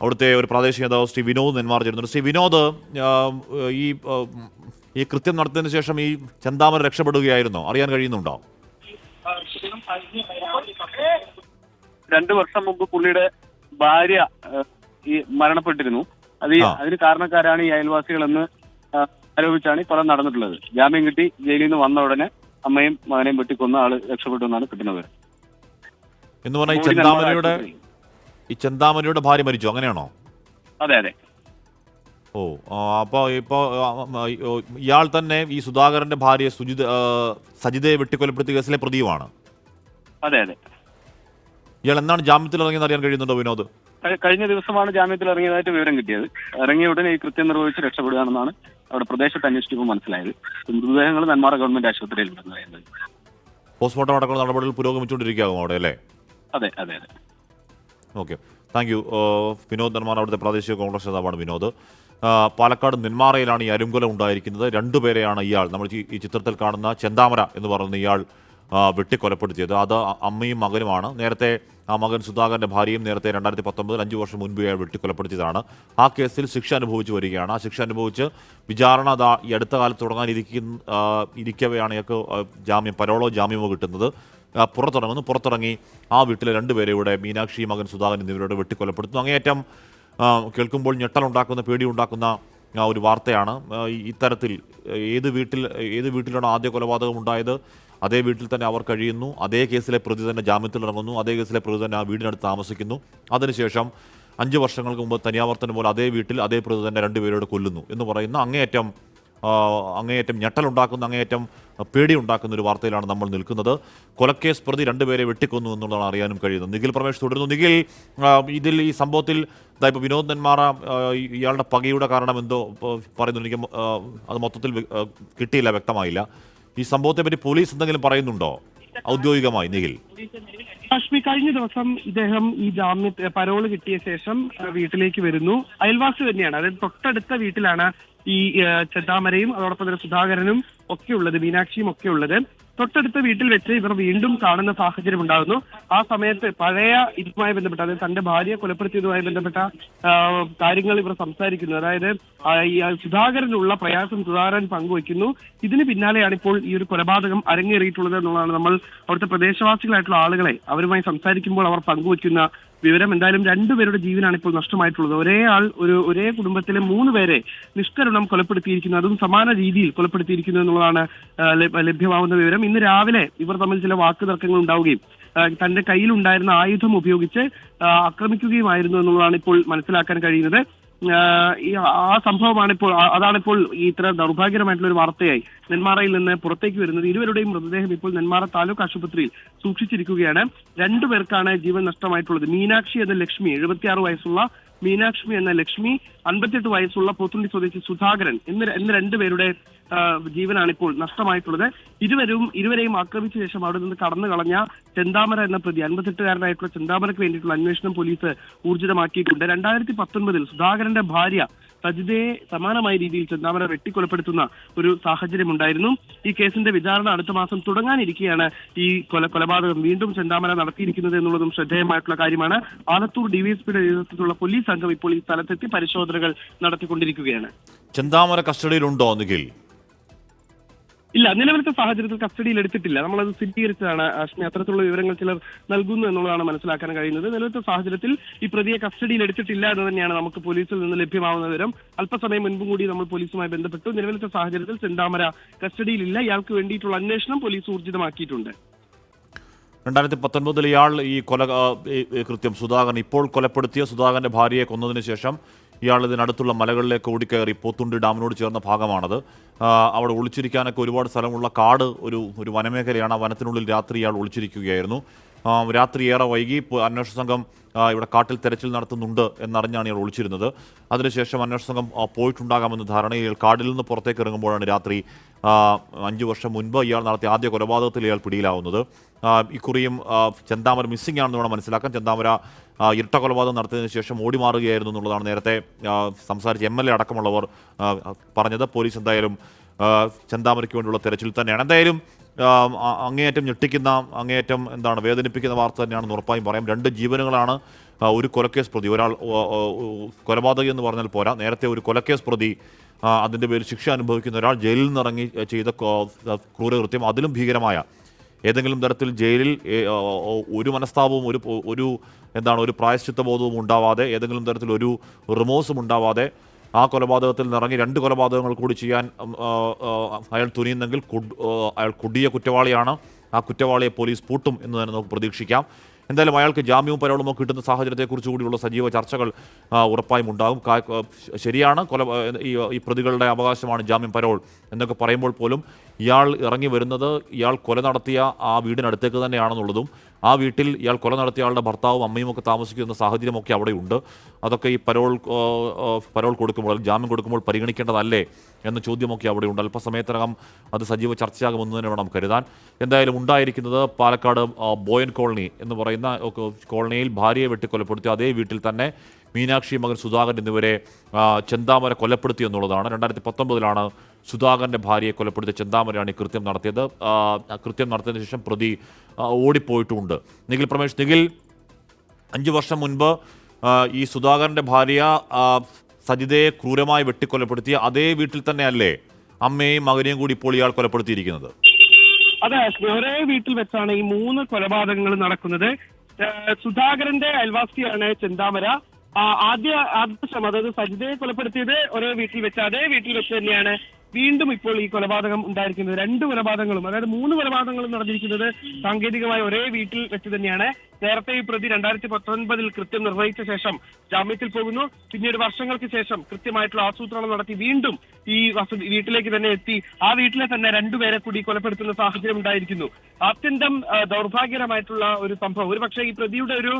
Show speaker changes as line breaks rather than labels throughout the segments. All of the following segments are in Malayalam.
അവിടുത്തെ ഒരു പ്രാദേശിക നേതാവ് ശ്രീ വിനോദ് നെന്മാർ ചേരുന്നുണ്ട്. ശ്രീ വിനോദ്, ഈ ഈ കൃത്യം നടത്തിയതിനു ശേഷം ഈ ചെന്താമര രക്ഷപ്പെടുകയായിരുന്നോ? അറിയാൻ കഴിയുന്നുണ്ടോ?
2 വർഷം മുമ്പ് പുള്ളിയുടെ ഭാര്യ ഈ മരണപ്പെട്ടിരുന്നു. അതിന് കാരണക്കാരാണ് ഈ അയൽവാസികളെന്ന് ആരോപിച്ചാണ് ഈ കൊല നടന്നിട്ടുള്ളത്. ജാമ്യം കിട്ടി ജയിലിൽ നിന്ന് വന്ന ഉടനെ അമ്മയും മകനെയും വെട്ടിക്കൊന്ന ആള് രക്ഷപ്പെട്ടു എന്നാണ് കിട്ടുന്നത്.
എന്ന് പറഞ്ഞാൽ ഈ ചെന്താമരയുടെ ഭാര്യ മരിച്ചു, അങ്ങനെയാണോ?
അതെ അതെ.
ഓ, അപ്പോൾ ഇപ്പോൾ ഇയാൾ തന്നെ ഈ സുധാകരന്റെ ഭാര്യ സജിതയെ വെട്ടിക്കൊലപ്പെടുത്തിയ കേസിലെ പ്രതിയുമാണ്.
അതെ അതെ.
ഇയാൾ എന്താണ് ജാമ്യത്തിൽ ഇറങ്ങിയെന്ന് അറിയാൻ കഴിയുന്നുണ്ടോ വിനോദ്?
കഴിഞ്ഞ ദിവസമാണ് ജാമ്യത്തിൽ ഇറങ്ങിയതായിട്ട് വിവരം കിട്ടിയത്. ഇറങ്ങിയ ഉടനെ ഈ കൃത്യം നിർവഹിച്ച് രക്ഷപ്പെടുകയാണെന്നാണ് അവിടെ പ്രദേശത്ത് അന്വേഷിക്കുമ്പോൾ മനസ്സിലായത്. മൃതദേഹങ്ങൾ നെന്മാറ ഗവൺമെന്റ് ആശുപത്രിയിൽ ഉണ്ടെന്ന് പറയുന്നത്.
പോസ്റ്റ്മോർട്ടം അടക്കമുള്ള നടപടികൾ പുരോഗമിച്ചുകൊണ്ടിരിക്കുകയാകും അവിടെ, അല്ലേ?
അതെ അതെ അതെ.
Okay, thank you Vinod Nenmara, അവിടുത്തെ പ്രാദേശിക കോൺഗ്രസ് നേതാവാണ് വിനോദ്. പാലക്കാട് നെന്മാറയിലാണ് ഈ അരുംകൊല ഉണ്ടായിരിക്കുന്നത്. രണ്ടുപേരെയാണ് ഇയാൾ, നമ്മൾ ഈ ചിത്രത്തിൽ കാണുന്ന ചെന്താമര എന്ന് പറയുന്ന ഇയാൾ വെട്ടിക്കൊലപ്പെടുത്തിയത്. അത് അമ്മയും മകനുമാണ്. നേരത്തെ ആ മകൻ സുധാകരന്റെ ഭാര്യയും നേരത്തെ 2019 5 വർഷം മുൻപ് അയാൾ വെട്ടിക്കൊലപ്പെടുത്തിയതാണ്. ആ കേസിൽ ശിക്ഷ അനുഭവിച്ചു വരികയാണ്. ആ ശിക്ഷ അനുഭവിച്ച് വിചാരണ ഈ അടുത്ത കാലത്ത് തുടങ്ങാനിരിക്കവെയാണ് ഇയാൾക്ക് പരോളോ ജാമ്യമോ കിട്ടുന്നത്. പുറത്തിറങ്ങി ആ വീട്ടിലെ രണ്ടുപേരെ ഇവിടെ മീനാക്ഷി, മകൻ സുധാകരൻ എന്നിവരോട് വെട്ടിക്കൊലപ്പെടുത്തുന്നു. അങ്ങേയറ്റം കേൾക്കുമ്പോൾ ഞെട്ടലുണ്ടാക്കുന്ന, പേടിയുണ്ടാക്കുന്ന ഒരു വാർത്തയാണ്. ഇത്തരത്തിൽ ഏത് വീട്ടിലാണ് ആദ്യ കൊലപാതകം ഉണ്ടായത്, അതേ വീട്ടിൽ തന്നെ അവർ കഴിയുന്നു. അതേ കേസിലെ പ്രതി തന്നെ ജാമ്യത്തിൽ ഇറങ്ങുന്നു. അതേ കേസിലെ പ്രതി തന്നെ ആ വീടിനടുത്ത് താമസിക്കുന്നു. അതിനുശേഷം 5 വർഷങ്ങൾക്ക് മുമ്പ് തനിയാവർത്തനം പോലെ അതേ വീട്ടിൽ അതേ പ്രതി തന്നെ രണ്ടുപേരോട് കൊല്ലുന്നു എന്ന് പറയുന്ന അങ്ങേയറ്റം ഞെട്ടലുണ്ടാക്കുന്ന, അങ്ങേയറ്റം പേടിയുണ്ടാക്കുന്ന ഒരു വാർത്തയിലാണ് നമ്മൾ നിൽക്കുന്നത്. കൊലക്കേസ് പ്രതി രണ്ടുപേരെ വെട്ടിക്കൊന്നു എന്നുള്ളതാണ് അറിയാനും കഴിയുന്നത്. നിഖിൽ പ്രമേഷ് തുടരുന്നു. നിഖിൽ, ഈ സംഭവത്തിൽ ഇപ്പോൾ വിനോദ് നെന്മാറ ഇയാളുടെ പകയുടെ കാരണം എന്തോ പറയുന്നു. എനിക്ക് അത് മൊത്തത്തിൽ കിട്ടിയില്ല, വ്യക്തമായില്ല. ഈ സംഭവത്തെ പറ്റി പോലീസ് എന്തെങ്കിലും പറയുന്നുണ്ടോ ഔദ്യോഗികമായി? നിഖിൽ,
കഴിഞ്ഞ ദിവസം ഇദ്ദേഹം ഈ പരോള് കിട്ടിയ ശേഷം വീട്ടിലേക്ക് വരുന്നു. അയൽവാസി തന്നെയാണ്, അതായത് തൊട്ടടുത്ത വീട്ടിലാണ് ഈ ചെന്താമരയും അതോടൊപ്പം തന്നെ സുധാകരനും ഒക്കെ ഉള്ളത്, മീനാക്ഷിയും ഒക്കെ ഉള്ളത്. തൊട്ടടുത്ത വീട്ടിൽ വെച്ച് ഇവർ വീണ്ടും കാണുന്ന സാഹചര്യം ഉണ്ടാകുന്നു. ആ സമയത്ത് പഴയ ഇതുമായി ബന്ധപ്പെട്ട, അതായത് തന്റെ ഭാര്യയെ കൊലപ്പെടുത്തിയതുമായി ബന്ധപ്പെട്ട കാര്യങ്ങൾ ഇവർ സംസാരിക്കുന്നു. അതായത് ഈ സുധാകരനുള്ള പ്രയാസം സുധാകരൻ പങ്കുവയ്ക്കുന്നു. ഇതിന് പിന്നാലെയാണ് ഇപ്പോൾ ഈ ഒരു കൊലപാതകം അരങ്ങേറിയിട്ടുള്ളത് എന്നുള്ളതാണ് നമ്മൾ അവിടുത്തെ പ്രദേശവാസികളായിട്ടുള്ള ആളുകളെ അവരുമായി സംസാരിക്കുമ്പോൾ അവർ പങ്കുവയ്ക്കുന്ന വിവരം. എന്തായാലും 2 പേരുടെ ജീവനാണ് ഇപ്പോൾ നഷ്ടമായിട്ടുള്ളത്. ഒരേ കുടുംബത്തിലെ 3 പേരെ നിഷ്കരുണം കൊലപ്പെടുത്തിയിരിക്കുന്നു, അതും സമാന രീതിയിൽ കൊലപ്പെടുത്തിയിരിക്കുന്നു എന്നുള്ളതാണ് ലഭ്യമാവുന്ന വിവരം. ഇന്ന് രാവിലെ ഇവർ തമ്മിൽ ചില വാക്കുതർക്കങ്ങൾ ഉണ്ടാവുകയും തന്റെ കയ്യിലുണ്ടായിരുന്ന ആയുധം ഉപയോഗിച്ച് ആക്രമിക്കുകയുമായിരുന്നു എന്നുള്ളതാണ് ഇപ്പോൾ മനസ്സിലാക്കാൻ കഴിയുന്നത്. ആ സംഭവമാണ് അതാണിപ്പോൾ ഇത്ര ദൗർഭാഗ്യകരമായിട്ടുള്ള ഒരു വാർത്തയായി നെന്മാറയിൽ നിന്ന് പുറത്തേക്ക് വരുന്നത്. ഇരുവരുടെയും മൃതദേഹം ഇപ്പോൾ നെന്മാറ താലൂക്ക് ആശുപത്രിയിൽ സൂക്ഷിച്ചിരിക്കുകയാണ്. 2 പേർക്കാണ് ജീവൻ നഷ്ടമായിട്ടുള്ളത്. മീനാക്ഷി എന്ന ലക്ഷ്മി, 76 വയസ്സുള്ള മീനാക്ഷി എന്ന ലക്ഷ്മി, 58 വയസ്സുള്ള പോത്തുണ്ടി സ്വദേശി സുധാകരൻ എന്ന് 2 പേരുടെ ജീവനാണ് ഇപ്പോൾ നഷ്ടമായിട്ടുള്ളത്. ഇരുവരെയും ആക്രമിച്ച ശേഷം അവിടെ നിന്ന് കടന്നു കളഞ്ഞ ചെന്താമര എന്ന പ്രതി, 58-കാരനായിട്ടുള്ള ചെന്താമരയ്ക്ക് വേണ്ടിയിട്ടുള്ള അന്വേഷണം പോലീസ് ഊർജിതമാക്കിയിട്ടുണ്ട്. 2019 സുധാകരന്റെ ഭാര്യ സജിതയെ സമാനമായ രീതിയിൽ ചെന്താമര വെട്ടിക്കൊലപ്പെടുത്തുന്ന ഒരു സാഹചര്യം ഉണ്ടായിരുന്നു. ഈ കേസിന്റെ വിചാരണ അടുത്ത മാസം തുടങ്ങാനിരിക്കെയാണ് ഈ കൊലപാതകം വീണ്ടും ചെന്താമര നടത്തിയിരിക്കുന്നത് എന്നുള്ളതും ശ്രദ്ധേയമായിട്ടുള്ള കാര്യമാണ്. ആലത്തൂർ ഡിവൈഎസ്പിയുടെ നേതൃത്വത്തിലുള്ള പോലീസ് സംഘം ഇപ്പോൾ ഈ സ്ഥലത്തെത്തി പരിശോധനകൾ നടത്തിക്കൊണ്ടിരിക്കുകയാണ്.
ചെന്താമര കസ്റ്റഡിയിലുണ്ടോ നിഖിൽ?
ഇല്ല, നിലവിലത്തെ സാഹചര്യത്തിൽ കസ്റ്റഡിയിൽ എടുത്തിട്ടില്ല. നമ്മളത് സ്ഥിരീകരിച്ചതാണ് അശ്മി. അത്തരത്തിലുള്ള വിവരങ്ങൾ ചിലർ നൽകുന്നു എന്നുള്ളതാണ് മനസ്സിലാക്കാൻ കഴിയുന്നത്. നിലവിലത്തെ സാഹചര്യത്തിൽ ഈ പ്രതിയെ കസ്റ്റഡിയിൽ എടുത്തിട്ടില്ല എന്ന് തന്നെയാണ് നമുക്ക് പോലീസിൽ നിന്ന് ലഭ്യമാവുന്ന വിവരം. അല്പസമയം മുൻപും കൂടി നമ്മൾ പോലീസുമായി ബന്ധപ്പെട്ടു. നിലവിലത്തെ സാഹചര്യത്തിൽ ചെന്താമര കസ്റ്റഡിയിലില്ല. ഇയാൾക്ക് വേണ്ടിയിട്ടുള്ള അന്വേഷണം പോലീസ് ഊർജിതമാക്കിയിട്ടുണ്ട്.
2019 ഇയാൾ ഈ കൃത്യം സുധാകരൻ ഇപ്പോൾ കൊലപ്പെടുത്തിയ സുധാകരന്റെ ഭാര്യയെ കൊന്നതിന് ശേഷം ഇയാൾ ഇതിനടുത്തുള്ള മലകളിലേക്ക് ഓടിക്കയറി. പോത്തുണ്ടി ഡാമിനോട് ചേർന്ന ഭാഗമാണത്. അവിടെ ഒളിച്ചിരിക്കാനൊക്കെ ഒരുപാട് സ്ഥലമുള്ള കാട്, ഒരു വനമേഖലയാണ്. ആ വനത്തിനുള്ളിൽ രാത്രി ഇയാൾ ഒളിച്ചിരിക്കുകയായിരുന്നു. രാത്രി ഏറെ വൈകി അന്വേഷണ സംഘം ഇവിടെ കാട്ടിൽ തെരച്ചിൽ നടത്തുന്നുണ്ട് എന്നറിഞ്ഞാണ് ഇയാൾ ഒളിച്ചിരുന്നത്. അതിനുശേഷം അന്വേഷണ സംഘം പോയിട്ടുണ്ടാകാമെന്ന ധാരണയിൽ കാടിൽ നിന്ന് പുറത്തേക്ക് ഇറങ്ങുമ്പോഴാണ് രാത്രി 5 വർഷം മുൻപ് ഇയാൾ നടത്തിയ ആദ്യ കൊലപാതകത്തിൽ ഇയാൾ പിടിയിലാവുന്നത്. ഇക്കുറിയും ചെന്താമര മിസ്സിംഗ് ആണെന്ന് വേണം മനസ്സിലാക്കാൻ. ചെന്താമര ഇരട്ട കൊലപാതകം നടത്തിയതിനു ശേഷം ഓടി മാറുകയായിരുന്നു എന്നുള്ളതാണ് നേരത്തെ സംസാരിച്ച MLA അടക്കമുള്ളവർ പറഞ്ഞത്. പോലീസ് എന്തായാലും ചെന്താമരയ്ക്ക് വേണ്ടിയുള്ള തെരച്ചിൽ തന്നെയാണ്. എന്തായാലും അങ്ങേയറ്റം ഞെട്ടിക്കുന്ന, അങ്ങേയറ്റം വേദനിപ്പിക്കുന്ന വാർത്ത തന്നെയാണെന്ന് ഉറപ്പായും പറയാം. 2 ജീവനുകളാണ് ഒരു കൊലക്കേസ് പ്രതി, ഒരാൾ കൊലപാതകി എന്ന് പറഞ്ഞാൽ പോരാ, നേരത്തെ ഒരു കൊലക്കേസ് പ്രതി, അതിൻ്റെ പേരിൽ ശിക്ഷ അനുഭവിക്കുന്ന ഒരാൾ ജയിലിൽ നിന്നിറങ്ങി ചെയ്ത ക്രൂരകൃത്യം അതിലും ഭീകരമായ ഏതെങ്കിലും തരത്തിൽ ജയിലിൽ ഒരു മനസ്താപവും ഒരു പ്രായശ്ചിത്ത ബോധവും ഉണ്ടാവാതെ, ഏതെങ്കിലും തരത്തിൽ ഒരു റിമോഴ്സും ഉണ്ടാവാതെ ആ കൊലപാതകത്തിൽ നിറങ്ങി 2 കൊലപാതകങ്ങൾ കൂടി ചെയ്യാൻ അയാൾ തുനിയുന്നെങ്കിൽ അയാൾ കൊടിയ കുറ്റവാളിയാണ്. ആ കുറ്റവാളിയെ പോലീസ് പൂട്ടും എന്ന് തന്നെ നമുക്ക് പ്രതീക്ഷിക്കാം. എന്തായാലും അയാൾക്ക് ജാമ്യവും പരോളുമോ കിട്ടുന്ന സാഹചര്യത്തെക്കുറിച്ച് കൂടിയുള്ള സജീവ ചർച്ചകൾ ഉറപ്പായും ഉണ്ടാകും. ശരിയാണ്, ഈ പ്രതികളുടെ അവകാശമാണ് ജാമ്യം പരോൾ എന്നൊക്കെ പറയുമ്പോൾ പോലും ഇയാൾ ഇറങ്ങി വരുന്നത് ഇയാൾ കൊല നടത്തിയ ആ വീടിനടുത്തേക്ക് തന്നെയാണെന്നുള്ളതും ആ വീട്ടിൽ ഇയാൾ കൊല നടത്തിയ ആളുടെ ഭർത്താവും അമ്മയും ഒക്കെ താമസിക്കുന്ന സാഹചര്യമൊക്കെ അവിടെയുണ്ട്. അതൊക്കെ ഈ പരോൾ കൊടുക്കുമ്പോൾ, ജാമ്യം കൊടുക്കുമ്പോൾ പരിഗണിക്കേണ്ടതല്ലേ എന്ന ചോദ്യമൊക്കെ അവിടെയുണ്ട്. അല്പസമയത്തിനകം അത് സജീവ ചർച്ചയാകുമെന്ന് തന്നെ വേണം കരുതാൻ. എന്തായാലും ഉണ്ടായിരിക്കുന്നത് പാലക്കാട് ബോയൻ കോളനി എന്ന് പറയുന്ന കോളനിയിൽ ഭാര്യയെ വെട്ടിക്കൊലപ്പെടുത്തി അതേ വീട്ടിൽ തന്നെ മീനാക്ഷി, മകൻ സുധാകരൻ എന്നിവരെ ചെന്താമര കൊലപ്പെടുത്തി എന്നുള്ളതാണ്. 2019 സുധാകരൻ്റെ ഭാര്യയെ കൊലപ്പെടുത്തിയ ചെന്താമരയാണ് ഈ കൃത്യം നടത്തിയത്. കൃത്യം നടത്തിയതിനു ശേഷം പ്രതി ഓടിപ്പോയിട്ടുമുണ്ട്. നിഖിൽ പ്രമേഷ്, നിഖിൽ, 5 വർഷം മുൻപ് ഈ സുധാകരൻ്റെ ഭാര്യ സജിതയെ ക്രൂരമായി വെട്ടിക്കൊലപ്പെടുത്തിയ അതേ വീട്ടിൽ തന്നെയല്ലേ അമ്മയെയും മകനെയും കൂടി ഇപ്പോൾ ഇയാൾ കൊലപ്പെടുത്തിയിരിക്കുന്നത്?
അതെ, ഒരേ വീട്ടിൽ വെച്ചാണ് ഈ 3 കൊലപാതകങ്ങൾ നടക്കുന്നത്. സുധാകരന്റെ അയൽവാസിയാണ് ചെന്താമര. ആദ്യ ശ്രമം, അതായത് സജിതയെ കൊലപ്പെടുത്തിയത് ഒരേ വീട്ടിൽ വെച്ച്, അതേ വീട്ടിൽ വെച്ച് തന്നെയാണ് വീണ്ടും ഇപ്പോൾ ഈ കൊലപാതകം ഉണ്ടായിരിക്കുന്നത്. 2 കൊലപാതകങ്ങളും, അതായത് 3 കൊലപാതകങ്ങളും നടന്നിരിക്കുന്നത് സാങ്കേതികമായി ഒരേ വീട്ടിൽ വെച്ച് തന്നെയാണ്. നേരത്തെ ഈ പ്രതി 2019 കൃത്യം നിർവഹിച്ച ശേഷം ജാമ്യത്തിൽ പോകുന്നു. പിന്നീട് വർഷങ്ങൾക്ക് ശേഷം കൃത്യമായിട്ടുള്ള ആസൂത്രണം നടത്തി വീണ്ടും ഈ വീട്ടിലേക്ക് തന്നെ എത്തി ആ വീട്ടിലെ തന്നെ 2 പേരെ കൂടി കൊലപ്പെടുത്തുന്ന സാഹചര്യം ഉണ്ടായിരിക്കുന്നു. അത്യന്തം ദൗർഭാഗ്യകരമായിട്ടുള്ള ഒരു സംഭവം. ഒരു പക്ഷേ ഈ പ്രതിയുടെ ഒരു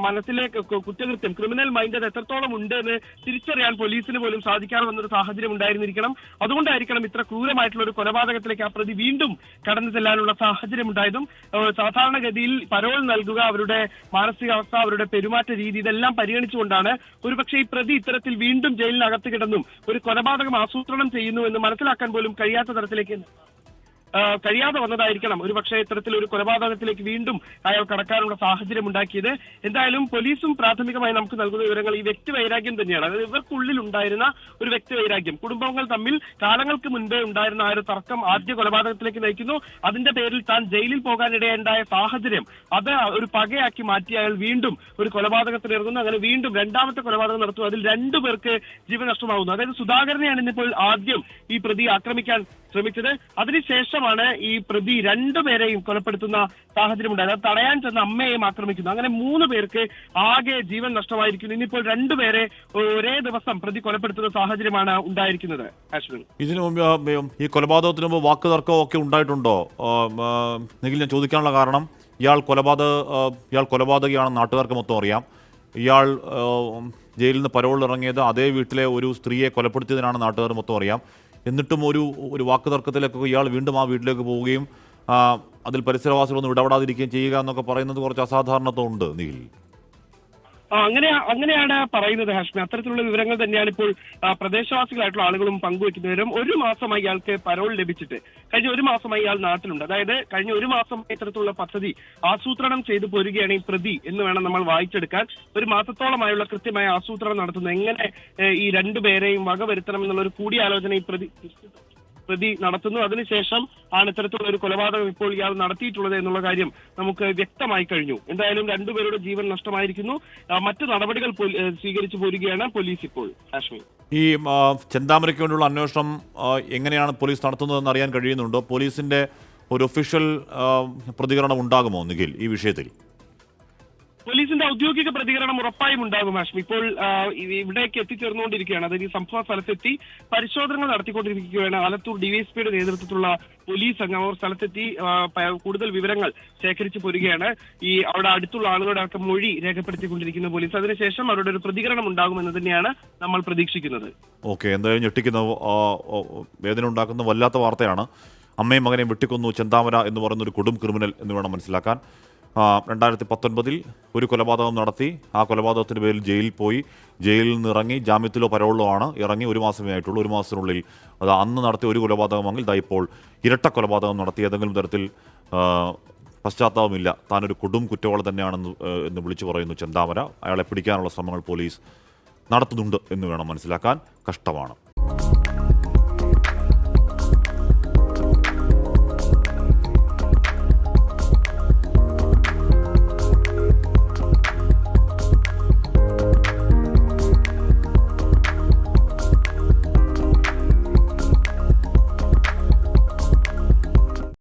മനസ്സിലെ കുറ്റകൃത്യം, ക്രിമിനൽ മൈൻഡ് അത് എത്രത്തോളം ഉണ്ട് എന്ന് തിരിച്ചറിയാൻ പോലീസിന് പോലും സാധിക്കാതെ വന്നൊരു സാഹചര്യം ഉണ്ടായിരുന്നിരിക്കണം. അതുകൊണ്ടായിരിക്കണം ഇത്ര ക്രൂരമായിട്ടുള്ള ഒരു കൊലപാതകത്തിലേക്ക് ആ പ്രതി വീണ്ടും കടന്നു ചെല്ലാനുള്ള സാഹചര്യം ഉണ്ടായതും. സാധാരണഗതിയിൽ പരോൾ നൽകുക, അവരുടെ മാനസികാവസ്ഥ, അവരുടെ പെരുമാറ്റ രീതി, ഇതെല്ലാം പരിഗണിച്ചുകൊണ്ടാണ് ഒരുപക്ഷെ ഈ പ്രതി ഇത്തരത്തിൽ വീണ്ടും ജയിലിനകത്ത് കിടന്നും ഒരു കൊലപാതകം ആസൂത്രണം ചെയ്യുന്നു എന്ന് മനസ്സിലാക്കാൻ പോലും കഴിയാത്ത തരത്തിലേക്ക് കഴിയാതെ വന്നതായിരിക്കണം ഒരുപക്ഷെ ഇത്തരത്തിലൊരു കൊലപാതകത്തിലേക്ക് വീണ്ടും അയാൾ കടക്കാനുള്ള സാഹചര്യം ഉണ്ടാക്കിയത്. എന്തായാലും പോലീസും പ്രാഥമികമായി നമുക്ക് നൽകുന്ന വിവരങ്ങൾ ഈ വ്യക്തി വൈരാഗ്യം തന്നെയാണ്. അതായത് ഇവർക്കുള്ളിൽ ഉണ്ടായിരുന്ന ഒരു വ്യക്തി വൈരാഗ്യം, കുടുംബങ്ങൾ തമ്മിൽ കാലങ്ങൾക്ക് മുൻപേ ഉണ്ടായിരുന്ന ആ ഒരു തർക്കം ആദ്യ കൊലപാതകത്തിലേക്ക് നയിക്കുന്നു. അതിന്റെ പേരിൽ താൻ ജയിലിൽ പോകാനിടയുണ്ടായ സാഹചര്യം അത് ഒരു പകയാക്കി മാറ്റി അയാൾ വീണ്ടും ഒരു കൊലപാതകത്തിനിറങ്ങുന്നു. അങ്ങനെ വീണ്ടും 2ാമത്തെ കൊലപാതകം നടത്തുന്നു. അതിൽ 2 പേർക്ക് ജീവൻ നഷ്ടമാകുന്നു. അതായത് സുധാകരനെയാണ് ഇന്നിപ്പോൾ ആദ്യം ഈ പ്രതി ആക്രമിക്കാൻ ശ്രമിച്ചത്. അതിനുശേഷമാണ് ഈ പ്രതി 2 പേരെയും കൊലപ്പെടുത്തുന്ന സാഹചര്യം ഉണ്ടായത്. അത് തടയാൻ ചെന്ന അമ്മയെയും ആക്രമിക്കുന്നു. അങ്ങനെ 3 പേർക്ക് ആകെ ജീവൻ നഷ്ടമായിരിക്കുന്നു. ഇനിയിപ്പോൾ 2 പേരെ ഒരേ ദിവസം പ്രതി കൊലപ്പെടുത്തുന്ന സാഹചര്യമാണ് ഉണ്ടായിരിക്കുന്നത്. അശ്വിൻ,
ഇതിനു മുമ്പ് ഈ കൊലപാതകത്തിന് മുമ്പ് വാക്ക് തർക്കമൊക്കെ ഉണ്ടായിട്ടുണ്ടോ? നിഖിൽ, ഞാൻ ചോദിക്കാനുള്ള കാരണം ഇയാൾ കൊലപാതകയാണെന്ന് നാട്ടുകാർക്ക് മൊത്തം അറിയാം. ഇയാൾ ജയിലിൽ നിന്ന് പരോളിൽ ഇറങ്ങിയത് അതേ വീട്ടിലെ ഒരു സ്ത്രീയെ കൊലപ്പെടുത്തിയതിനാണ് നാട്ടുകാർ മൊത്തം അറിയാം. എന്നിട്ടും ഒരു വാക്ക് തർക്കത്തിലൊക്കെ ഇയാൾ വീണ്ടും ആ വീട്ടിലേക്ക് പോവുകയും അതിൽ പരിസരവാസികളൊന്നും ഇടപെടാതിരിക്കുകയും ചെയ്യുക എന്നൊക്കെ പറയുന്നത് കുറച്ച് അസാധാരണത്വം ഉണ്ട്. നിഖിൽ,
അങ്ങനെയാണ് പറയുന്നത് ഹാഷ്മി. അത്തരത്തിലുള്ള വിവരങ്ങൾ തന്നെയാണ് ഇപ്പോൾ പ്രദേശവാസികളായിട്ടുള്ള ആളുകളും പങ്കുവെക്കുന്നവരും. 1 മാസമായി ഇയാൾക്ക് പരോൾ ലഭിച്ചിട്ട്, കഴിഞ്ഞ 1 മാസമായി ഇയാൾ നാട്ടിലുണ്ട്. അതായത് കഴിഞ്ഞ 1 മാസം ഇത്തരത്തിലുള്ള പദ്ധതി ആസൂത്രണം ചെയ്തു പോരുകയാണ് ഈ പ്രതി എന്ന് വേണം നമ്മൾ വായിച്ചെടുക്കാൻ. 1 മാസത്തോളമായുള്ള കൃത്യമായ ആസൂത്രണം നടത്തുന്നു. എങ്ങനെ ഈ 2 പേരെയും വകവരുത്തണം എന്നുള്ള ഒരു കൂടിയാലോചന ഈ പ്രതി നടത്തുന്നു. അതിനുശേഷം ആണ് ഇത്തരത്തിലുള്ള ഒരു കൊലപാതകം ഇപ്പോൾ ഇയാൾ നടത്തിയിട്ടുള്ളത് എന്നുള്ള കാര്യം നമുക്ക് വ്യക്തമായി കഴിഞ്ഞു. എന്തായാലും 2 പേരുടെ ജീവൻ നഷ്ടമായിരിക്കുന്നു. മറ്റു നടപടികൾ സ്വീകരിച്ചു പോരുകയാണ് പോലീസ് ഇപ്പോൾ. കാശ്മീർ,
ഈ ചെന്താമരയ്ക്ക് വേണ്ടിയുള്ള അന്വേഷണം എങ്ങനെയാണ് പോലീസ് നടത്തുന്നതെന്ന് അറിയാൻ കഴിയുന്നുണ്ടോ? പോലീസിന്റെ ഒരു ഒഫീഷ്യൽ പ്രതികരണം ഉണ്ടാകുമോ നിഖിൽ ഈ വിഷയത്തിൽ?
പോലീസിന്റെ ഔദ്യോഗിക പ്രതികരണം ഉറപ്പായും ഉണ്ടാകും ഹാഷ്മി. ഇപ്പോൾ ഇവിടേക്ക് എത്തിച്ചേർന്നുകൊണ്ടിരിക്കുകയാണ്. അതായത് ഈ സംഭവ സ്ഥലത്തെത്തി പരിശോധനകൾ നടത്തിക്കൊണ്ടിരിക്കുകയാണ്. ആലത്തൂർ ഡിവൈഎസ്പിയുടെ നേതൃത്വത്തിലുള്ള പോലീസ് സംഘം അവർ സ്ഥലത്തെത്തി കൂടുതൽ വിവരങ്ങൾ ശേഖരിച്ചു പോരുകയാണ്. അവിടെ അടുത്തുള്ള ആളുകളുടെ ഒക്കെ മൊഴി രേഖപ്പെടുത്തിക്കൊണ്ടിരിക്കുന്ന പോലീസ്. അതിനുശേഷം അവരുടെ ഒരു പ്രതികരണം ഉണ്ടാകുമെന്ന് തന്നെയാണ് നമ്മൾ പ്രതീക്ഷിക്കുന്നത്.
ഓക്കെ, എന്തായാലും ഞെട്ടിക്കുന്ന, വേദന ഉണ്ടാക്കുന്ന വല്ലാത്ത വാർത്തയാണ്. അമ്മയും മകനെയും വെട്ടിക്കൊന്നു ചെന്താമര എന്ന് പറയുന്ന ഒരു കൊടും ക്രിമിനൽ എന്ന് വേണം മനസ്സിലാക്കാൻ. 2019 ഒരു കൊലപാതകം നടത്തി. ആ കൊലപാതകത്തിന് പേരിൽ ജയിലിൽ പോയി. ജയിലിൽ നിന്ന് ഇറങ്ങി ജാമ്യത്തിലോ പരോളിലോ ആണ് ഇറങ്ങി. 1 മാസമേ ആയിട്ടുള്ളൂ. 1 മാസത്തിനുള്ളിൽ അന്ന് നടത്തിയ ഒരു കൊലപാതകമെങ്കിൽ ഇപ്പോൾ ഇരട്ട കൊലപാതകം നടത്തി ഏതെങ്കിലും തരത്തിൽ പശ്ചാത്താപമില്ല, താനൊരു കൊടും കുറ്റവാളി തന്നെയാണെന്ന് എന്ന് വിളിച്ചു പറയുന്നു ചെന്താമര. അയാളെ പിടിക്കാനുള്ള ശ്രമങ്ങൾ പോലീസ് നടത്തുന്നുണ്ട് എന്ന് വേണം മനസ്സിലാക്കാൻ. കഷ്ടമാണ്.